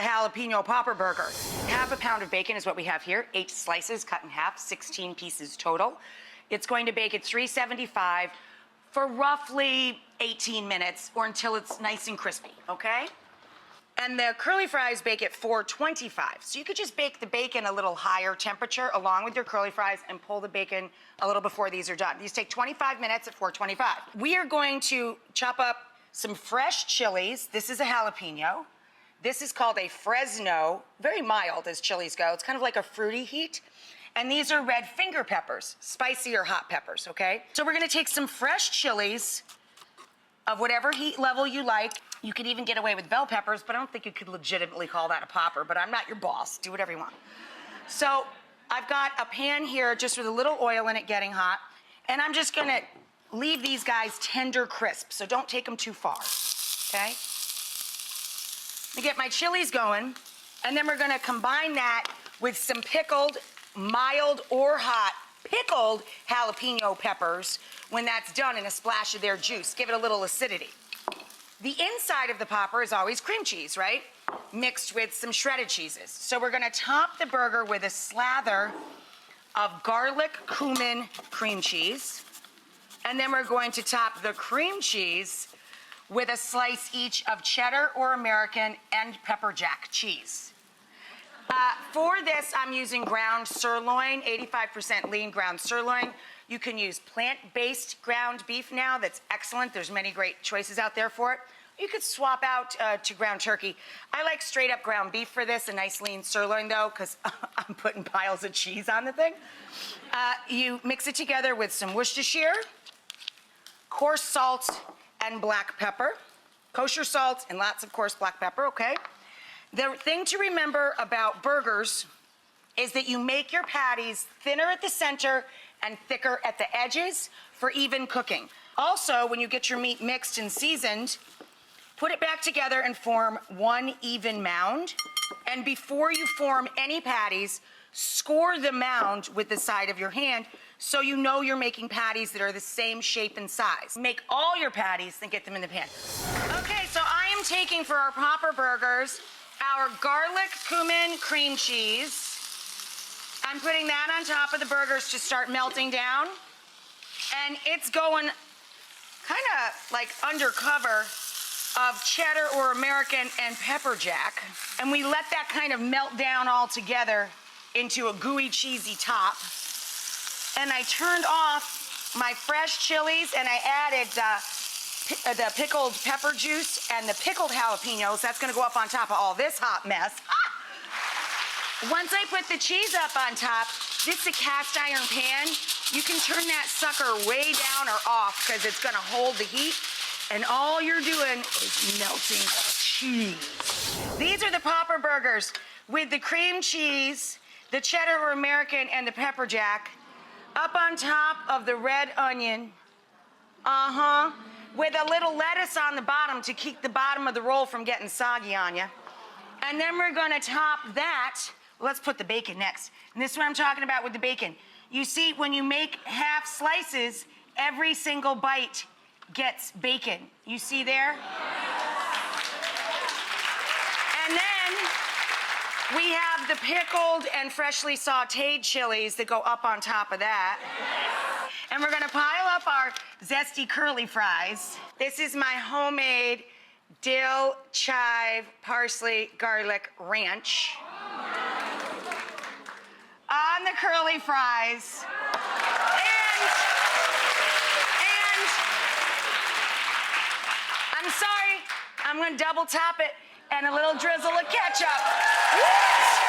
jalapeno popper burger. Half a pound of bacon is what we have here. 8 slices cut in half, 16 pieces total. It's going to bake at 375 for roughly 18 minutes or until it's nice and crispy, okay? And the curly fries bake at 425. So you could just bake the bacon a little higher temperature along with your curly fries and pull the bacon a little before these are done. These take 25 minutes at 425. We are going to chop up some fresh chilies. This is a jalapeno. This is called a Fresno, very mild as chilies go. It's kind of like a fruity heat. And these are red finger peppers, spicy or hot peppers, okay? So we're gonna take some fresh chilies of whatever heat level you like. You could even get away with bell peppers, but I don't think you could legitimately call that a popper, but I'm not your boss. Do whatever you want. So I've got a pan here just with a little oil in it getting hot, and I'm just gonna leave these guys tender crisp, so don't take them too far, okay? To get my chilies going, and then we're gonna combine that with some pickled, mild or hot, pickled jalapeno peppers when that's done in a splash of their juice. Give it a little acidity. The inside of the popper is always cream cheese, right? Mixed with some shredded cheeses. So we're gonna top the burger with a slather of garlic, cumin, cream cheese. And then we're going to top the cream cheese with a slice each of cheddar or American and pepper jack cheese. For this, I'm using ground sirloin, 85% lean ground sirloin. You can use plant-based ground beef now. That's excellent. There's many great choices out there for it. You could swap out to ground turkey. I like straight up ground beef for this, a nice lean sirloin though, because I'm putting piles of cheese on the thing. You mix it together with some Worcestershire, coarse salt, and black pepper. Kosher salt and lots of coarse black pepper, okay? The thing to remember about burgers is that you make your patties thinner at the center and thicker at the edges for even cooking. Also, when you get your meat mixed and seasoned, put it back together and form one even mound. And before you form any patties, score the mound with the side of your hand so you know you're making patties that are the same shape and size. Make all your patties and get them in the pan. Okay, so I am taking for our popper burgers our garlic, cumin, cream cheese. I'm putting that on top of the burgers to start melting down. And it's going kind of like undercover of cheddar or American and pepper jack. And we let that kind of melt down all together into a gooey, cheesy top. And I turned off my fresh chilies and I added the pickled pepper juice and the pickled jalapenos. That's gonna go up on top of all this hot mess. Once I put the cheese up on top, this is a cast iron pan. You can turn that sucker way down or off because it's gonna hold the heat. And all you're doing is melting the cheese. These are the popper burgers with the cream cheese, the cheddar or American, and the pepper jack up on top of the red onion. With a little lettuce on the bottom to keep the bottom of the roll from getting soggy on you. And then we're gonna top that. Let's put the bacon next. And this is what I'm talking about with the bacon. You see, when you make half slices, every single bite gets bacon. You see there? And then we have the pickled and freshly sauteed chilies that go up on top of that. And we're gonna pile up our zesty curly fries. This is my homemade dill, chive, parsley, garlic ranch. On the curly fries. And I'm sorry, I'm gonna double top it and a little drizzle of ketchup. What?